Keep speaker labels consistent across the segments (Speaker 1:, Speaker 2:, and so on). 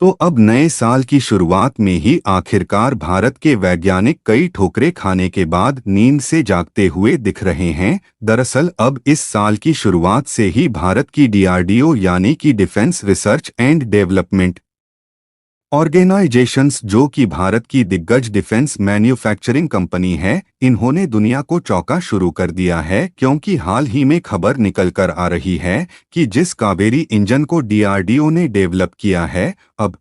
Speaker 1: तो अब नए साल की शुरुआत में ही आखिरकार भारत के वैज्ञानिक कई ठोकरें खाने के बाद नींद से जागते हुए दिख रहे हैं। दरअसल अब इस साल की शुरुआत से ही भारत की डीआरडीओ यानी कि defence research and development organisations, जो कि भारत की दिग्गज डिफेंस मैन्युफैक्चरिंग कंपनी है, इन्होंने दुनिया को चौंका शुरू कर दिया है, क्योंकि हाल ही में खबर निकल कर आ रही है कि जिस कावेरी इंजन को डीआरडीओ ने डेवलप किया है, अब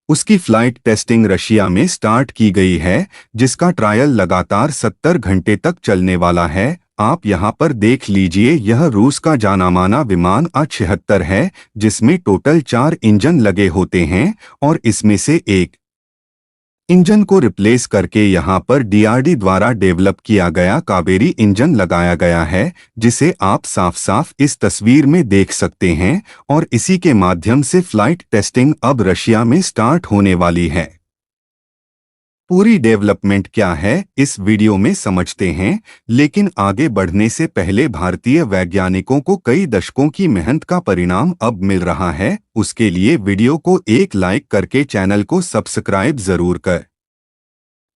Speaker 1: उसकी फ्लाइट टेस्टिंग रशिया में स्टार्ट की गई है, जिसका ट्रायल लगातार 70 घंटे तक चलने वाला है। आप यहां पर देख लीजिए, यह रूस का जानामाना विमान A-76 है, जिसमें टोटल 4 इंजन लगे होते हैं और इसमें से एक इंजन को रिप्लेस करके यहां पर डीआरडी द्वारा डेवलप किया गया कावेरी इंजन लगाया गया है, जिसे आप साफ साफ इस तस्वीर में देख सकते हैं। और इसी के माध्यम से फ्लाइट टेस्टिंग अब रशिया में स्टार्ट होने वाली है। पूरी डेवलपमेंट क्या है, इस वीडियो में समझते हैं, लेकिन आगे बढ़ने से पहले भारतीय वैज्ञानिकों को कई दशकों की मेहनत का परिणाम अब मिल रहा है। उसके लिए वीडियो को एक लाइक करके चैनल को सब्सक्राइब जरूर कर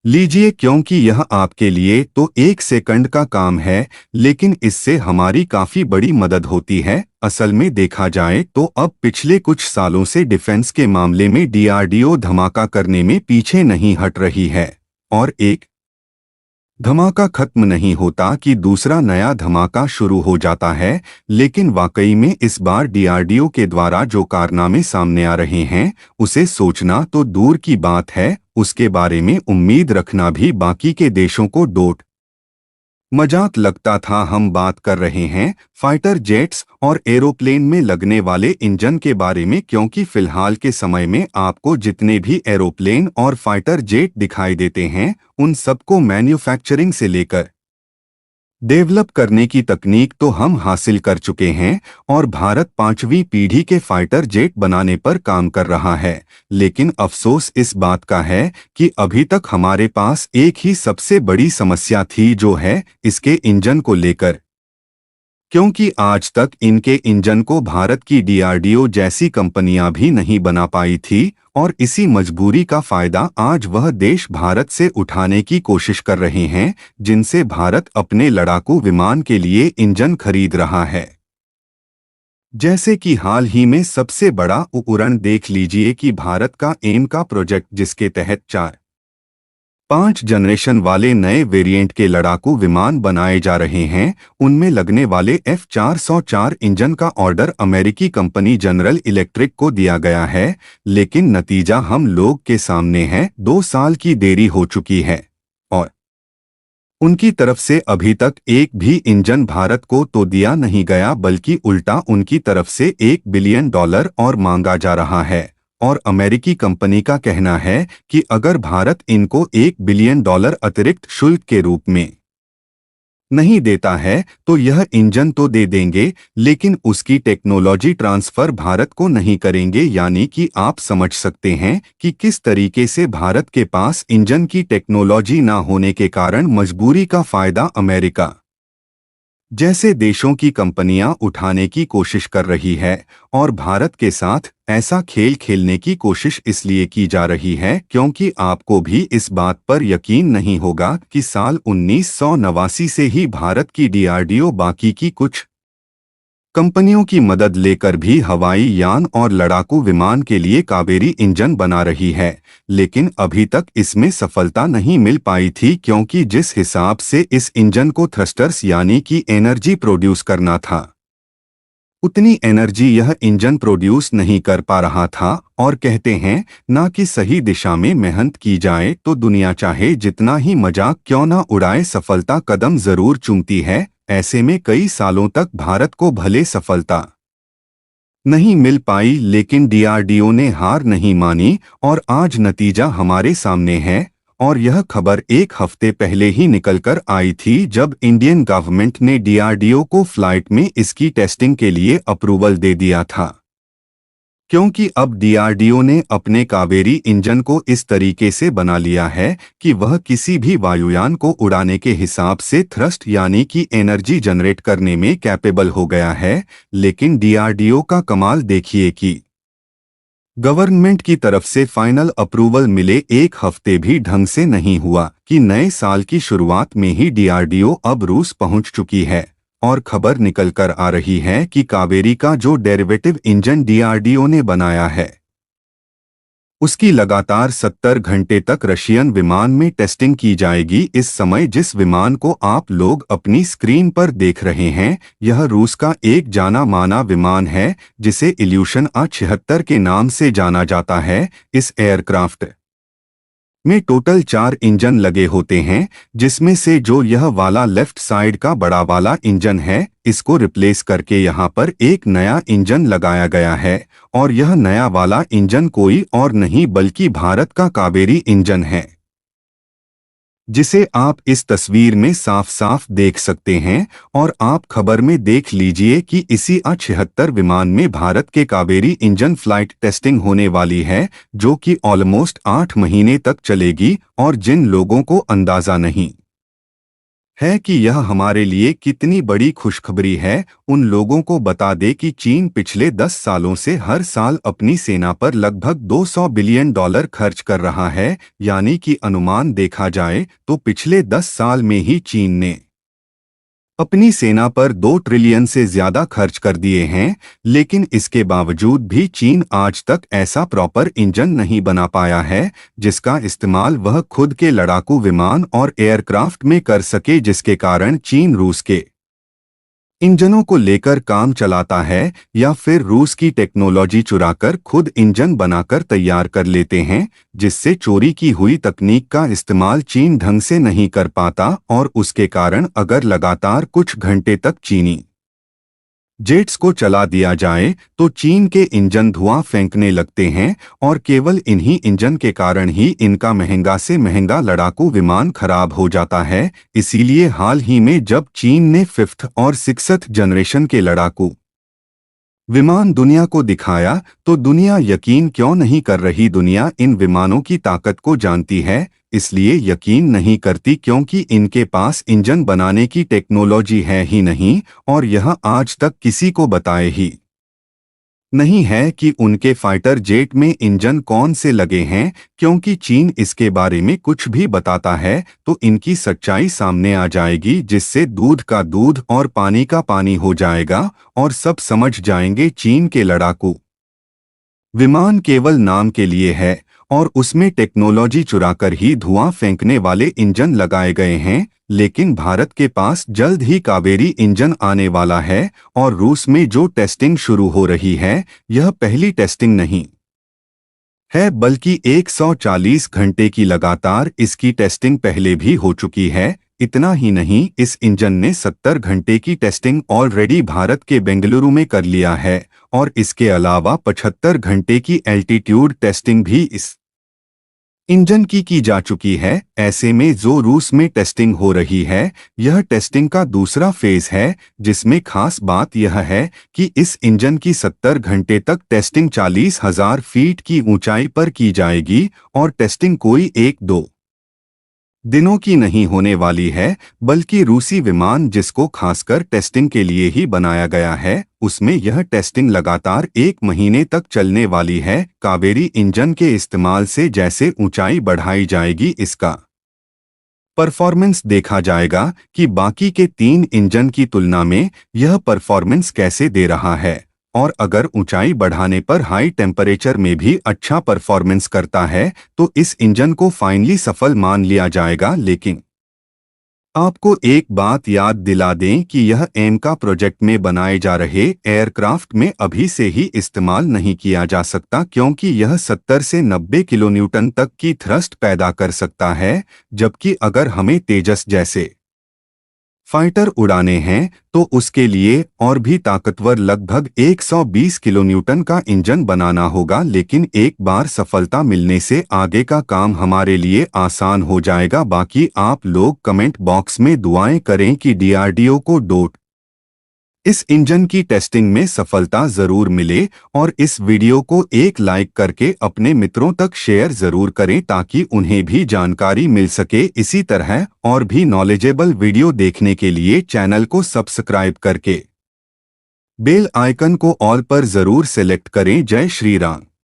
Speaker 1: लीजिए, क्योंकि यह आपके लिए तो एक सेकंड का काम है, लेकिन इससे हमारी काफी बड़ी मदद होती है। असल में देखा जाए तो अब पिछले कुछ सालों से डिफेंस के मामले में डीआरडीओ धमाका करने में पीछे नहीं हट रही है, और एक धमाका खत्म नहीं होता कि दूसरा नया धमाका शुरू हो जाता है। लेकिन वाकई में इस बार डीआरडीओ के द्वारा जो कारनामे सामने आ रहे हैं, उसे सोचना तो दूर की बात है, उसके बारे में उम्मीद रखना भी बाकी के देशों को डोट मजाक लगता था। हम बात कर रहे हैं फाइटर जेट्स और एरोप्लेन में लगने वाले इंजन के बारे में, क्योंकि फिलहाल के समय में आपको जितने भी एरोप्लेन और फाइटर जेट दिखाई देते हैं, उन सबको मैन्युफैक्चरिंग से लेकर डेवलप करने की तकनीक तो हम हासिल कर चुके हैं, और भारत 5वीं पीढ़ी के फाइटर जेट बनाने पर काम कर रहा है। लेकिन अफसोस इस बात का है कि अभी तक हमारे पास एक ही सबसे बड़ी समस्या थी, जो है इसके इंजन को लेकर, क्योंकि आज तक इनके इंजन को भारत की डीआरडीओ जैसी कंपनियां भी नहीं बना पाई थी, और इसी मजबूरी का फायदा आज वह देश भारत से उठाने की कोशिश कर रहे हैं, जिनसे भारत अपने लड़ाकू विमान के लिए इंजन खरीद रहा है। जैसे कि हाल ही में सबसे बड़ा उड़ान देख लीजिए कि भारत का एम का प्रोजेक्ट, जिसके तहत 4-5 जनरेशन वाले नए वेरिएंट के लड़ाकू विमान बनाए जा रहे हैं, उनमें लगने वाले F-404 इंजन का ऑर्डर अमेरिकी कंपनी जनरल इलेक्ट्रिक को दिया गया है। लेकिन नतीजा हम लोग के सामने है, 2 साल की देरी हो चुकी है, और उनकी तरफ से अभी तक एक भी इंजन भारत को तो दिया नहीं गया, बल्कि उल्टा उनकी तरफ से $1 बिलियन और मांगा जा रहा है। और अमेरिकी कंपनी का कहना है कि अगर भारत इनको $1 बिलियन अतिरिक्त शुल्क के रूप में नहीं देता है, तो यह इंजन तो दे देंगे, लेकिन उसकी टेक्नोलॉजी ट्रांसफर भारत को नहीं करेंगे। यानी कि आप समझ सकते हैं कि किस तरीके से भारत के पास इंजन की टेक्नोलॉजी ना होने के कारण मजबूरी का फायदा अमेरिका जैसे देशों की कंपनियां उठाने की कोशिश कर रही है। और भारत के साथ ऐसा खेल खेलने की कोशिश इसलिए की जा रही है, क्योंकि आपको भी इस बात पर यकीन नहीं होगा कि साल 1989 से ही भारत की डीआरडीओ बाकी की कुछ कंपनियों की मदद लेकर भी हवाई यान और लड़ाकू विमान के लिए कावेरी इंजन बना रही है, लेकिन अभी तक इसमें सफलता नहीं मिल पाई थी, क्योंकि जिस हिसाब से इस इंजन को थ्रस्टर्स यानी कि एनर्जी प्रोड्यूस करना था, उतनी एनर्जी यह इंजन प्रोड्यूस नहीं कर पा रहा था। और कहते हैं ना कि सही दिशा में मेहनत की जाए तो दुनिया चाहे जितना ही मजाक क्यों ना उड़ाए, सफलता कदम जरूर चूमती है। ऐसे में कई सालों तक भारत को भले सफलता नहीं मिल पाई, लेकिन डीआरडीओ ने हार नहीं मानी, और आज नतीजा हमारे सामने है। और यह खबर एक हफ्ते पहले ही निकलकर आई थी, जब इंडियन गवर्नमेंट ने डीआरडीओ को फ्लाइट में इसकी टेस्टिंग के लिए अप्रूवल दे दिया था, क्योंकि अब डीआरडीओ ने अपने कावेरी इंजन को इस तरीके से बना लिया है कि वह किसी भी वायुयान को उड़ाने के हिसाब से थ्रस्ट यानी कि एनर्जी जनरेट करने में कैपेबल हो गया है। लेकिन डीआरडीओ का कमाल देखिए कि गवर्नमेंट की तरफ से फाइनल अप्रूवल मिले 1 हफ्ते भी ढंग से नहीं हुआ कि नए साल की शुरुआत में ही डीआरडीओ अब रूस पहुंच चुकी है और खबर निकल कर आ रही है कि कावेरी का जो डेरिवेटिव इंजन डीआरडीओ ने बनाया है उसकी लगातार 70 घंटे तक रशियन विमान में टेस्टिंग की जाएगी। इस समय जिस विमान को आप लोग अपनी स्क्रीन पर देख रहे हैं यह रूस का एक जाना माना विमान है जिसे इल्यूशन A-76 के नाम से जाना जाता है। इस एयरक्राफ्ट में टोटल 4 इंजन लगे होते हैं जिसमें से जो यह वाला लेफ्ट साइड का बड़ा वाला इंजन है इसको रिप्लेस करके यहाँ पर एक नया इंजन लगाया गया है और यह नया वाला इंजन कोई और नहीं बल्कि भारत का कावेरी इंजन है जिसे आप इस तस्वीर में साफ साफ देख सकते हैं। और आप खबर में देख लीजिए कि इसी A-76 विमान में भारत के कावेरी इंजन फ्लाइट टेस्टिंग होने वाली है जो कि ऑलमोस्ट 8 महीने तक चलेगी। और जिन लोगों को अंदाजा नहीं है कि यह हमारे लिए कितनी बड़ी खुशखबरी है उन लोगों को बता दे कि चीन पिछले 10 सालों से हर साल अपनी सेना पर लगभग $200 बिलियन खर्च कर रहा है। यानी कि अनुमान देखा जाए तो पिछले 10 साल में ही चीन ने अपनी सेना पर 2 ट्रिलियन से ज्यादा खर्च कर दिए हैं। लेकिन इसके बावजूद भी चीन आज तक ऐसा प्रॉपर इंजन नहीं बना पाया है जिसका इस्तेमाल वह खुद के लड़ाकू विमान और एयरक्राफ्ट में कर सके जिसके कारण चीन रूस के इंजनों को लेकर काम चलाता है या फिर रूस की टेक्नोलॉजी चुराकर खुद इंजन बनाकर तैयार कर लेते हैं जिससे चोरी की हुई तकनीक का इस्तेमाल चीन ढंग से नहीं कर पाता। और उसके कारण अगर लगातार कुछ घंटे तक चीनी जेट्स को चला दिया जाए तो चीन के इंजन धुआं फेंकने लगते हैं और केवल इन्हीं इंजन के कारण ही इनका महंगा से महंगा लड़ाकू विमान खराब हो जाता है। इसीलिए हाल ही में जब चीन ने 5th और 6th जनरेशन के लड़ाकू विमान दुनिया को दिखाया तो दुनिया यकीन क्यों नहीं कर रही। दुनिया इन विमानों की ताकत को जानती है इसलिए यकीन नहीं करती क्योंकि इनके पास इंजन बनाने की टेक्नोलॉजी है ही नहीं और यह आज तक किसी को बताए ही नहीं है कि उनके फाइटर जेट में इंजन कौन से लगे हैं। क्योंकि चीन इसके बारे में कुछ भी बताता है तो इनकी सच्चाई सामने आ जाएगी जिससे दूध का दूध और पानी का पानी हो जाएगा और सब समझ जाएंगे चीन के लड़ाकू विमान केवल नाम के लिए है और उसमें टेक्नोलॉजी चुराकर ही धुआं फेंकने वाले इंजन लगाए गए हैं। लेकिन भारत के पास जल्द ही कावेरी इंजन आने वाला है और रूस में जो टेस्टिंग शुरू हो रही है यह पहली टेस्टिंग नहीं है बल्कि 140 घंटे की लगातार इसकी टेस्टिंग पहले भी हो चुकी है। इतना ही नहीं इस इंजन ने 70 घंटे की टेस्टिंग ऑलरेडी भारत के बेंगलुरु में कर लिया है और इसके अलावा 75 घंटे की एल्टीट्यूड टेस्टिंग भी इस इंजन की जा चुकी है। ऐसे में जो रूस में टेस्टिंग हो रही है यह टेस्टिंग का दूसरा फेज है जिसमें खास बात यह है कि इस इंजन की 70 घंटे तक टेस्टिंग 40,000 फीट की ऊंचाई पर की जाएगी और टेस्टिंग कोई 1-2 दिनों की नहीं होने वाली है बल्कि रूसी विमान जिसको खासकर टेस्टिंग के लिए ही बनाया गया है उसमें यह टेस्टिंग लगातार 1 महीने तक चलने वाली है। कावेरी इंजन के इस्तेमाल से जैसे ऊंचाई बढ़ाई जाएगी इसका परफॉर्मेंस देखा जाएगा कि बाकी के 3 इंजन की तुलना में यह परफॉर्मेंस कैसे दे रहा है और अगर ऊंचाई बढ़ाने पर हाई टेम्परेचर में भी अच्छा परफॉर्मेंस करता है तो इस इंजन को फाइनली सफल मान लिया जाएगा। लेकिन आपको एक बात याद दिला दें कि यह एमका प्रोजेक्ट में बनाए जा रहे एयरक्राफ्ट में अभी से ही इस्तेमाल नहीं किया जा सकता क्योंकि यह 70 से 90 किलोन्यूटन तक की थ्रस्ट पैदा कर सकता है। जबकि अगर हमें तेजस जैसे फाइटर उड़ाने हैं तो उसके लिए और भी ताकतवर लगभग 120 किलोन्यूटन का इंजन बनाना होगा। लेकिन एक बार सफलता मिलने से आगे का काम हमारे लिए आसान हो जाएगा। बाकी आप लोग कमेंट बॉक्स में दुआएं करें कि डीआरडीओ को इस इंजन की टेस्टिंग में सफलता जरूर मिले और इस वीडियो को एक लाइक करके अपने मित्रों तक शेयर जरूर करें ताकि उन्हें भी जानकारी मिल सके। इसी तरह और भी नॉलेजेबल वीडियो देखने के लिए चैनल को सब्सक्राइब करके बेल आइकन को ऑल पर जरूर सेलेक्ट करें। जय श्री राम।